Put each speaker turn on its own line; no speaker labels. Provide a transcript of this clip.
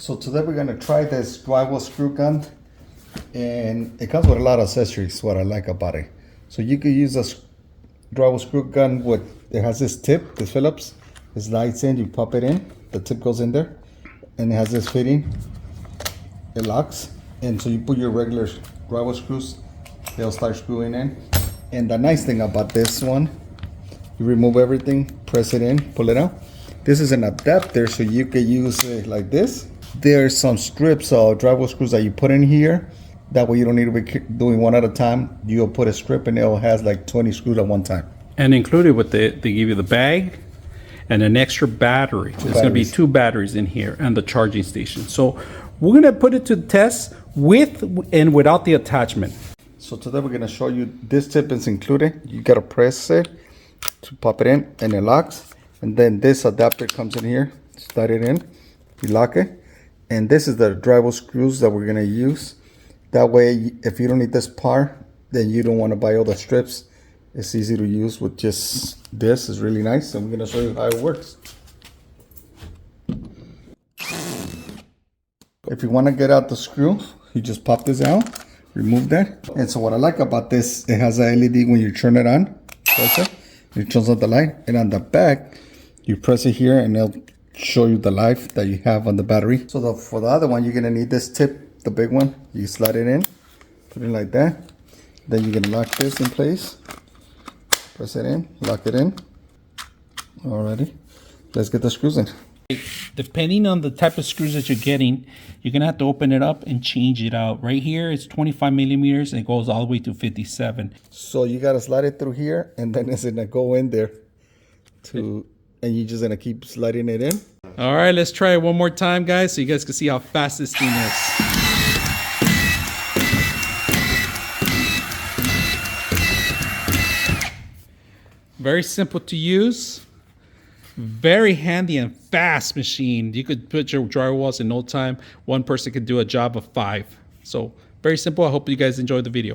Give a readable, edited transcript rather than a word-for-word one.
So today we're gonna try this drywall screw gun, and it comes with a lot of accessories. What I like about it, so you could use a drywall screw gun with, it has this tip, this Phillips. It slides in, you pop it in, the tip goes in there, and it has this fitting. It locks, and so you put your regular drywall screws, they'll start screwing in. And the nice thing about this one, you remove everything, press it in, pull it out. This is an adapter, so you can use it like this. There's some strips of drywall screws that you put in here. That way you don't need to be doing one at a time. You'll put a strip and it has like 20 screws at one time.
And included with it, they give you the bag and an extra battery. There's going to be 2 batteries in here and the charging station. So we're going to put it to the test with and without the attachment.
So today we're going to show you, this tip is included. You got to press it to pop it in and it locks. And then this adapter comes in here, slide it in, you lock it. And this is the drywall screws that we're going to use. That way, if you don't need this part, then you don't want to buy all the strips. It's easy to use with just this. It's really nice. And we're going to show you how it works. If you want to get out the screw, you just pop this out, remove that. And so what I like about this, it has a LED when you turn it on. Press it, it turns on the light. And on the back, you press it here and it'll show you the life that you have on the battery. So for the other one, you're going to need this tip, the big one. You slide it in, put it like that. Then you're going to lock this in place. Press it in, lock it in. Alrighty, let's get the screws in.
Depending on the type of screws that you're getting, you're going to have to open it up and change it out. Right here, it's 25 millimeters and it goes all the way to 57.
So you got to slide it through here and then it's going to go in there to... And you're just gonna keep sliding it in.
All right, let's try it one more time, guys, so you guys can see how fast this thing is. Very simple to use. Very handy and fast machine. You could put your drywalls in no time. One person could do a job of 5. So very simple. I hope you guys enjoyed the video.